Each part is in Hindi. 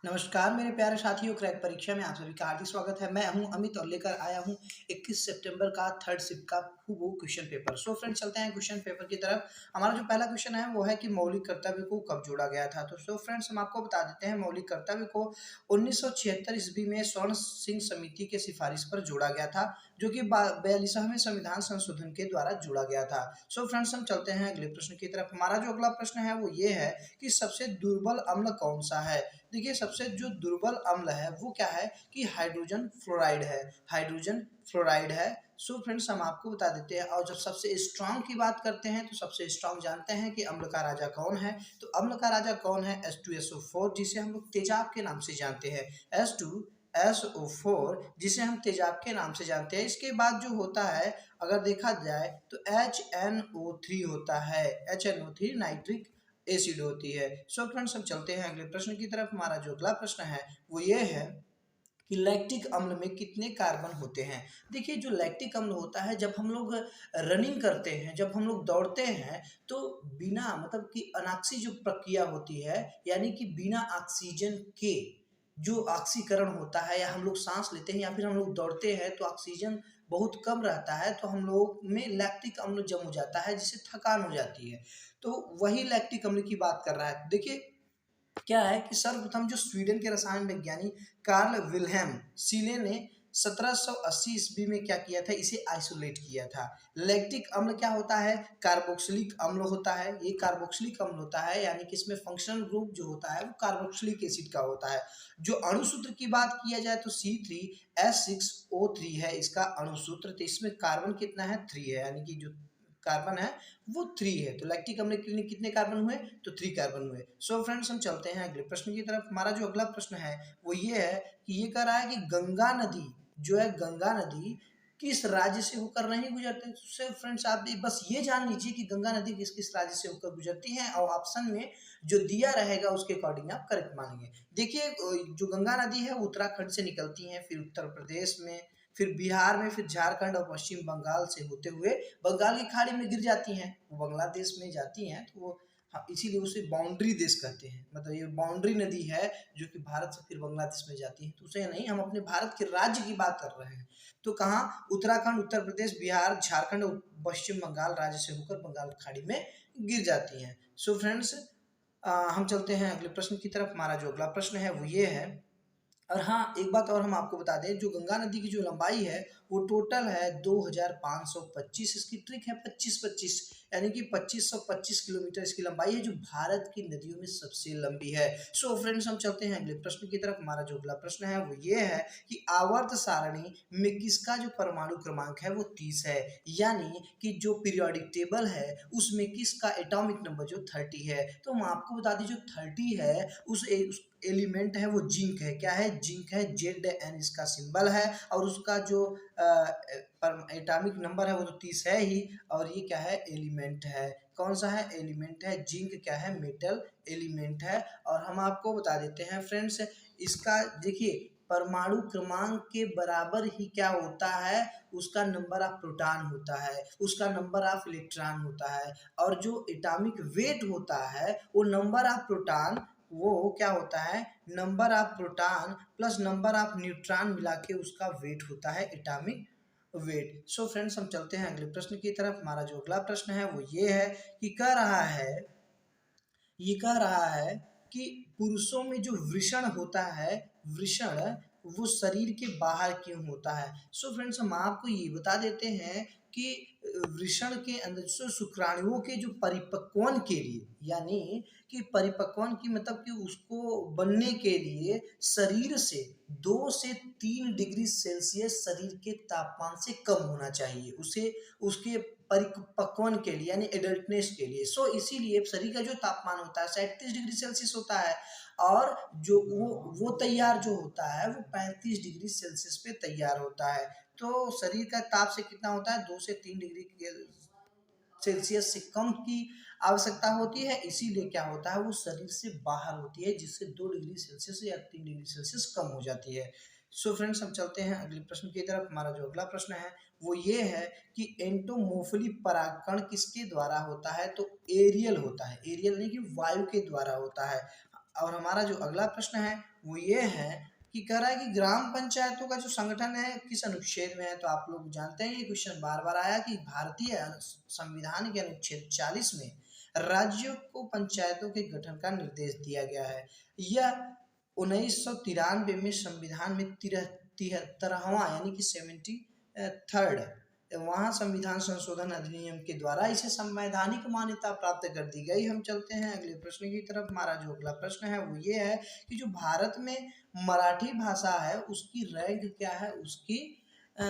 नमस्कार मेरे प्यारे साथियों, क्रैक परीक्षा में आप सभी का हार्दिक स्वागत है। मैं हूं अमित और लेकर आया हूं 21 सितंबर का थर्ड शिफ्ट का हूबहू क्वेश्चन पेपर। सो फ्रेंड्स, चलते हैं क्वेश्चन पेपर की तरफ। हमारा जो पहला क्वेश्चन है वो है कि मौलिक कर्तव्य को कब जोड़ा गया था। तो सो फ्रेंड्स, हम आपको बता देते हैं मौलिक कर्तव्य को 1976 ईस्वी में स्वर्ण सिंह समिति के सिफारिश पर जोड़ा गया था, जो कि 42वें संविधान संशोधन के द्वारा जोड़ा गया था। सो फ्रेंड्स, हम चलते हैं अगले प्रश्न की तरफ। हमारा जो अगला प्रश्न है वो ये है कि सबसे दुर्बल अम्ल कौन सा है। देखिए, सबसे जो दुर्बल अम्ल है वो क्या है कि हाइड्रोजन फ्लोराइड है। हाइड्रोजन फ्लोराइड है। सो फ्रेंड्स, हम आपको बता देते हैं। और जब सबसे स्ट्रांग की बात करते हैं तो सबसे स्ट्रांग जानते हैं कि अम्ल का राजा कौन है। तो अम्ल का राजा कौन है? H2SO4, जिसे हम लोग तेजाब के नाम से जानते हैं। H2SO4, जिसे हम तेजाब के नाम से जानते हैं। इसके बाद जो होता है, अगर देखा जाए तो HNO3 होता है। HNO3 नाइट्रिक एसिड होती है। सो फ्रेंड्स, हम चलते हैं अगले प्रश्न की तरफ। हमारा जो अगला प्रश्न है वो ये है कि लैक्टिक अम्ल में कितने कार्बन होते हैं। देखिए, जो लैक्टिक अम्ल होता है, जब हम लोग रनिंग करते हैं, जब हम लोग दौड़ते हैं, तो बिना मतलब कि अनाक्सी जो प्रक्रिया होती है, यानी कि बिना ऑक्सीजन के जो ऑक्सीकरण होता है, या हम लोग सांस लेते हैं या फिर हम लोग दौड़ते हैं तो ऑक्सीजन बहुत कम रहता है, तो हम लोग में लैक्टिक अम्ल जम हो जाता है, जिससे थकान हो जाती है। तो वही लैक्टिक अम्ल की बात कर रहा है। देखिए, क्या है कि सर्वप्रथम जो स्वीडन के रसायन विज्ञानी कार्ल विल्हेम सीले ने 1780 ईस्वी में क्या किया था, इसे आइसोलेट किया था। लैक्टिक अम्ल क्या होता है? कार्बोक्सिलिक अम्ल होता है। ये कार्बोक्सिलिक अम्ल होता है, यानी कि इसमें फंक्शनल ग्रुप जो होता है वो कार्बोक्सिलिक एसिड का होता है। जो अणुसूत्र की बात किया जाए तो C3H6O3 है इसका अणुसूत्र। तो इसमें कार्बन कितना है? 3 है, यानी कि जो कार्बन है वो 3 है। तो लैक्टिक अम्ल के लिए कितने कार्बन हुए? तो 3 कार्बन हुए। सो फ्रेंड्स, हम चलते हैं अगले प्रश्न की तरफ। हमारा जो अगला प्रश्न है वो ये है कि ये कह रहा है कि गंगा नदी जो है, गंगा नदी किस राज्य से होकर नहीं गुजरती। सो फ्रेंड्स, आप बस ये जान लीजिए कि गंगा नदी किस किस राज्य से होकर गुजरती है, और ऑप्शन में जो दिया रहेगा उसके अकॉर्डिंग आप करेक्ट मानेंगे। देखिए, जो गंगा नदी है वो उत्तराखंड से निकलती है, फिर उत्तर प्रदेश में, फिर बिहार में, फिर झारखंड और पश्चिम बंगाल से होते हुए बंगाल की खाड़ी में गिर जाती हैं। वो बांग्लादेश में जाती हैं, तो वो हाँ, इसीलिए उसे बाउंड्री देश कहते हैं। मतलब ये बाउंड्री नदी है जो कि भारत से फिर बांग्लादेश में जाती है। तो उसे नहीं, हम अपने भारत के राज्य की बात कर रहे हैं। तो कहाँ? उत्तराखंड, उत्तर प्रदेश, बिहार, झारखंड और पश्चिम बंगाल राज्य से होकर बंगाल की खाड़ी में गिर जाती हैं। सो फ्रेंड्स, हम चलते हैं अगले प्रश्न की तरफ। हमारा जो अगला प्रश्न है वो ये है। और हाँ, एक बात और हम आपको बता दें, जो गंगा नदी की जो लंबाई है वो टोटल है 2525। इसकी ट्रिक है 25-25, यानी कि 2525 किलोमीटर इसकी लंबाई है, जो भारत की नदियों में सबसे लंबी है। सो फ्रेंड्स, हम चलते हैं अगले प्रश्न की तरफ। हमारा जो अगला प्रश्न है वो ये है कि आवर्त सारणी में किसका जो परमाणु क्रमांक है वो 30 है, यानी कि जो पीरियोडिक टेबल है उसमें किसका एटॉमिक नंबर जो 30 है। तो हम आपको बता दें, जो 30 है उस एलिमेंट है वो जिंक है। क्या है? जिंक है। Zn इसका सिंबल है, और उसका जो एटॉमिक नंबर है वो तो 30 है ही। और ये क्या है? एलिमेंट है। कौन सा है? एलिमेंट है। जिंक क्या है? मेटल एलिमेंट है। और हम आपको बता देते हैं फ्रेंड्स, इसका देखिए, परमाणु क्रमांक के बराबर ही क्या होता है? उसका नंबर ऑफ प्रोटॉन होता है, उसका नंबर ऑफ इलेक्ट्रॉन होता है। और जो एटॉमिक वेट होता है वो नंबर ऑफ प्रोटॉन, वो क्या होता है? Number of proton plus number of neutron मिला के उसका वेट होता है एटॉमिक वेट। सो फ्रेंड्स, हम चलते हैं अगले प्रश्न की तरफ। हमारा जो अगला प्रश्न है वो ये है कि कह रहा है कि पुरुषों में जो वृषण होता है, वृषण, वो शरीर के बाहर क्यों होता है। सो फ्रेंड्स, हम आपको ये बता देते हैं कि वृषण के अंदर शुक्राणुओं के जो परिपक्वन के लिए, यानी कि परिपक्वन की मतलब कि उसको बनने के लिए शरीर से 2 से 3 डिग्री सेल्सियस शरीर के तापमान से कम होना चाहिए, उसे उसके परिपक्वन के लिए, यानी एडल्टनेस के लिए। सो इसीलिए शरीर का जो तापमान होता है 37 डिग्री सेल्सियस होता है, और जो वो तैयार जो होता है वो 35 डिग्री सेल्सियस पे तैयार होता है। तो शरीर का ताप से कितना होता है? 2 से 3 डिग्री सेल्सियस से कम की आवश्यकता होती है। इसीलिए क्या होता है? वो शरीर से बाहर होती है, जिससे 2 डिग्री सेल्सियस या 3 डिग्री सेल्सियस कम हो जाती है। सो फ्रेंड्स, हम चलते हैं अगले प्रश्न की तरफ। हमारा जो अगला प्रश्न है वो ये है कि एंटोमोफिली परागकण किसके द्वारा होता है। तो एरियल होता है। एरियल नहीं कि वायु के द्वारा होता है। और हमारा जो अगला प्रश्न है वो ये है कि कह रहा है कि ग्राम पंचायतों का जो संगठन है किस अनुच्छेद में है। तो आप लोग जानते हैं ये क्वेश्चन बार बार आया कि भारतीय संविधान के अनुच्छेद 40 में राज्यों को पंचायतों के गठन का निर्देश दिया गया है। यह 1993 में संविधान में 73वां यानी कि 73rd वहाँ संविधान संशोधन अधिनियम के द्वारा इसे संवैधानिक मान्यता प्राप्त कर दी गई। हम चलते हैं अगले प्रश्न की तरफ। हमारा जो अगला प्रश्न है वो ये है कि जो भारत में मराठी भाषा है उसकी रैंक क्या है, उसकी अ,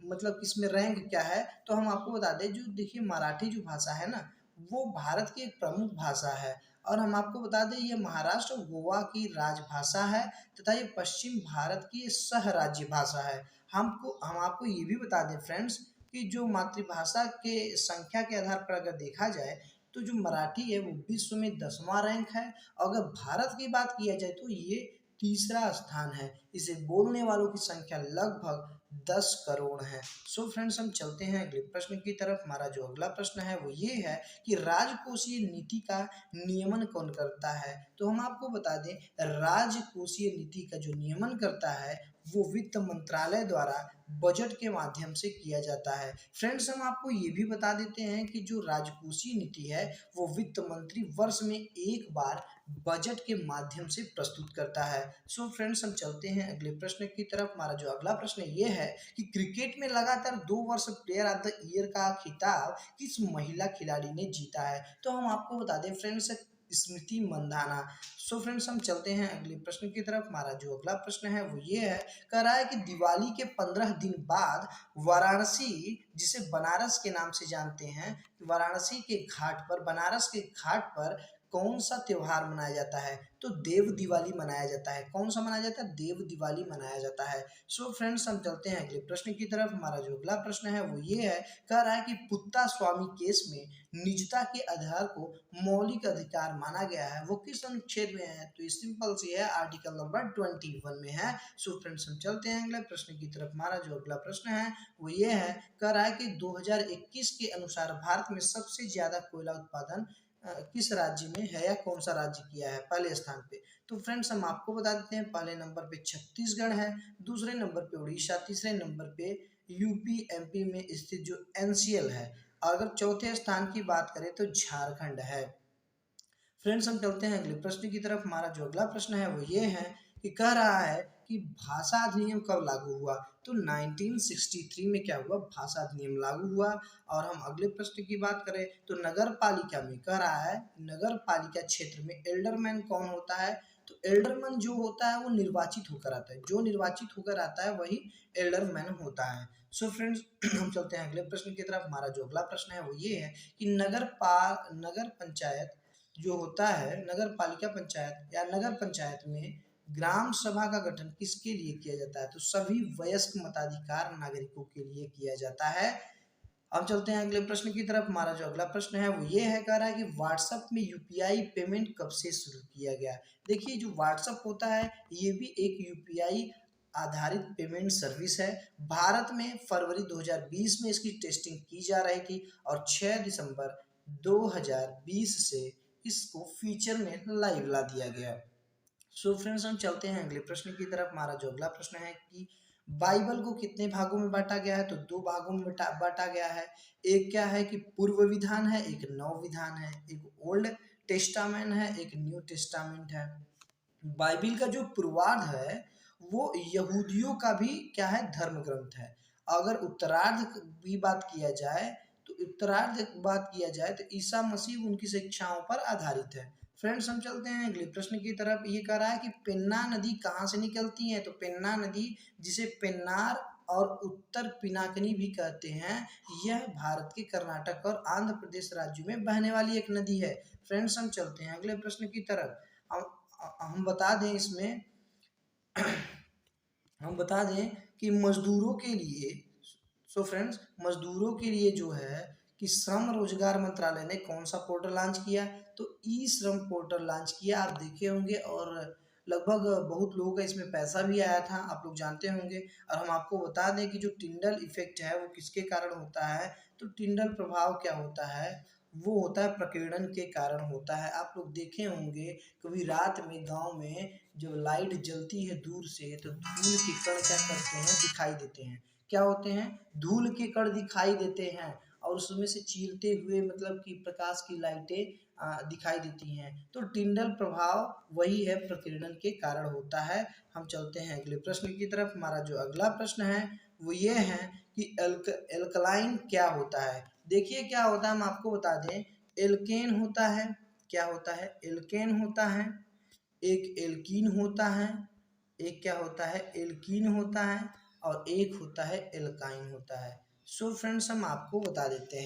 मतलब इसमें रैंक क्या है। तो हम आपको बता दें, जो देखिए मराठी जो भाषा है ना वो भारत की एक प्रमुख भाषा है और हम आपको बता दें ये महाराष्ट्र और गोवा की राजभाषा है तथा ये पश्चिम भारत की सह राज्य भाषा है। हम आपको ये भी बता दें फ्रेंड्स कि जो मातृभाषा के संख्या के आधार पर अगर देखा जाए तो जो मराठी है वो विश्व में 10वां रैंक है और अगर भारत की बात किया जाए तो ये तीसरा स्थान है। इसे बोलने वालों की संख्या लगभग 10 करोड़ है। सो फ्रेंड्स हम चलते हैं अगले प्रश्न की तरफ। हमारा जो अगला प्रश्न है वो ये है कि राजकोषीय नीति का नियमन कौन करता है। तो हम आपको बता दें राजकोषीय नीति का जो नियमन करता है वो वित्त मंत्रालय द्वारा बजट के माध्यम से किया जाता है। फ्रेंड्स हम आपको ये भी बता देते हैं कि जो राजकोषीय नीति है वो वित्त मंत्री वर्ष में एक बार बजट के माध्यम से प्रस्तुत करता है। सो फ्रेंड्स हम चलते हैं अगले प्रश्न की तरफ। हमारा जो अगला प्रश्न ये है कि क्रिकेट में लगातार 2 वर्ष प्लेयर ऑफ द ईयर का खिताब किस महिला खिलाड़ी ने जीता है। तो हम आपको बता दें फ्रेंड्स स्मृति मंदाना। सो फ्रेंड्स हम चलते हैं अगले प्रश्न की तरफ। हमारा जो अगला प्रश्न है वो ये है, कह रहा है कि दिवाली के 15 दिन बाद वाराणसी, जिसे बनारस के नाम से जानते हैं, वाराणसी के घाट पर, बनारस के घाट पर कौन सा त्योहार मनाया जाता है। तो देव दिवाली मनाया जाता है। कौन सा मनाया जाता है? देव दिवाली मनाया जाता है। सो फ्रेंड्स हम चलते हैं अगले प्रश्न की तरफ। हमारा जो अगला प्रश्न है वो ये है, कह रहा है कि पुत्ता स्वामी केस में निजता के आधार को मौलिक अधिकार माना गया है, वो किस अनुच्छेद में है। तो ये सिंपल सी है, आर्टिकल नंबर 21 में है। सो फ्रेंड्स हम चलते हैं अगले प्रश्न की तरफ। हमारा जो अगला प्रश्न है वो ये है, कह रहा है कि 2021 के अनुसार भारत में सबसे ज्यादा कोयला उत्पादन किस राज्य में है या कौन सा राज्य किया है पहले स्थान पे। तो फ्रेंड्स हम आपको बता देते हैं पहले नंबर पे छत्तीसगढ़ है, दूसरे नंबर पे उड़ीसा, तीसरे नंबर पे यूपी एमपी में स्थित जो एनसीएल है, और अगर चौथे स्थान की बात करें तो झारखंड है। फ्रेंड्स हम चलते हैं अगले प्रश्न की तरफ। हमारा जो अगला प्रश्न है वो ये है कि कह रहा है कि भाषा अधिनियम कब लागू हुआ। तो 1963 में क्या हुआ, भाषा अधिनियम लागू हुआ। और हम अगले प्रश्न की बात करें तो नगर पालिका में कह रहा है, नगर पालिका क्षेत्र में एल्डरमैन कौन होता है। तो एल्डरमैन जो होता है वो निर्वाचित होकर आता है, जो निर्वाचित होकर आता है वही एल्डरमैन होता है। सो फ्रेंड्स हम चलते हैं अगले प्रश्न की तरफ। हमारा जो अगला प्रश्न है वो ये है कि नगर पंचायत जो होता है, नगर पालिका पंचायत या नगर पंचायत में ग्राम सभा का गठन किसके लिए किया जाता है। तो सभी वयस्क मताधिकार नागरिकों के लिए किया जाता है। अब चलते हैं अगले प्रश्न की तरफ। हमारा जो अगला प्रश्न है वो ये है, कह रहा है कि व्हाट्सएप में यूपीआई पेमेंट कब से शुरू किया गया। देखिए जो व्हाट्सएप होता है ये भी एक यूपीआई आधारित पेमेंट सर्विस है। भारत में फरवरी 2020 में इसकी टेस्टिंग की जा रही थी और 6 दिसंबर 2020 से इसको फीचर में लाइव ला दिया गया। सो फ्रेंड्स हम चलते हैं अगले प्रश्न की तरफ। हमारा जो अगला प्रश्न है कि बाइबल को कितने भागों में बांटा गया है। तो 2 भागों में बांटा गया है। एक क्या है कि पूर्व विधान है, एक नव विधान है, एक ओल्ड टेस्टामेंट है, एक न्यू टेस्टामेंट है। बाइबिल का जो पूर्वार्ध है वो यहूदियों का भी क्या है, धर्म ग्रंथ है। अगर उत्तरार्ध की बात किया जाए तो उत्तरार्ध बात किया जाए तो ईसा मसीह उनकी शिक्षाओं पर आधारित है। फ्रेंड्स हम चलते हैं अगले प्रश्न की तरफ। ये कह रहा है कि पेन्ना नदी कहाँ से निकलती है। तो पेन्ना नदी, जिसे पेन्नार और उत्तर पिनाकिनी भी कहते हैं, यह भारत के कर्नाटक और आंध्र प्रदेश राज्यों में बहने वाली एक नदी है। फ्रेंड्स हम चलते हैं अगले प्रश्न की तरफ। हम बता दें इसमें हम बता दें कि मजदूरों के लिए, सो फ्रेंड्स मजदूरों के लिए जो है कि श्रम रोजगार मंत्रालय ने कौन सा पोर्टल लॉन्च किया। तो ई श्रम पोर्टल लॉन्च किया, आप देखे होंगे, और लगभग बहुत लोगों का इसमें पैसा भी आया था, आप लोग जानते होंगे। और हम आपको बता दें कि जो टिंडल इफेक्ट है वो किसके कारण होता है। तो टिंडल प्रभाव क्या होता है, वो होता है प्रकीर्णन के कारण होता है। आप लोग देखे होंगे कभी रात में गांव में जब लाइट जलती है दूर से तो धूल के कण क्या करते हैं, दिखाई देते हैं। क्या होते हैं, धूल के कण दिखाई देते हैं और उसमें से चीरते हुए मतलब कि प्रकाश की लाइटें दिखाई देती हैं। तो टिंडल प्रभाव वही है, प्रकीर्णन के कारण होता है। हम चलते हैं अगले प्रश्न की तरफ। हमारा जो अगला प्रश्न है वो ये है कि एल्कलाइन क्या होता है। देखिए क्या होता है, हम आपको बता दें, एल्केन होता है, क्या होता है, एल्केन होता है, एक एल्कीन होता है, एक क्या होता है, एल्कीन होता है, और एक होता है एल्काइन होता है। सो फ्रेंड्स हम आपको बता देते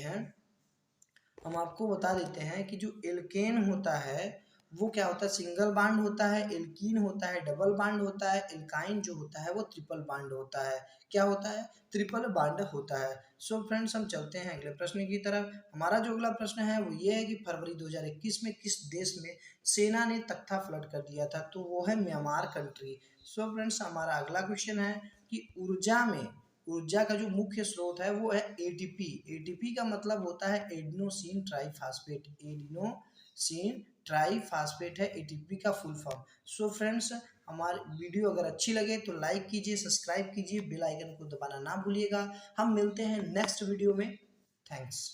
हैं कि जो एल्केन होता है वो क्या होता है, सिंगल बाड होता है, एल्कीन होता है डबल बाड होता है, एल्काइन जो होता है वो ट्रिपल बाड होता है। क्या होता है, ट्रिपल बाड होता है। सो फ्रेंड्स हम चलते हैं अगले प्रश्न की तरफ। हमारा जो अगला प्रश्न है वो ये है कि फरवरी 2021 में किस देश में सेना ने तख्ता फ्लड कर दिया था, तो वो है म्यांमार कंट्री। सो फ्रेंड्स हमारा अगला क्वेश्चन है कि ऊर्जा का जो मुख्य स्रोत है वो है एटीपी। एटीपी का मतलब होता है एडिनोसिन ट्राइफास्फेट, एडिनोसिन ट्राइफास्फेट है एटीपी का फुल फॉर्म। सो फ्रेंड्स हमारी वीडियो अगर अच्छी लगे तो लाइक कीजिए, सब्सक्राइब कीजिए, बेल आइकन को दबाना ना भूलिएगा। हम मिलते हैं नेक्स्ट वीडियो में। थैंक्स।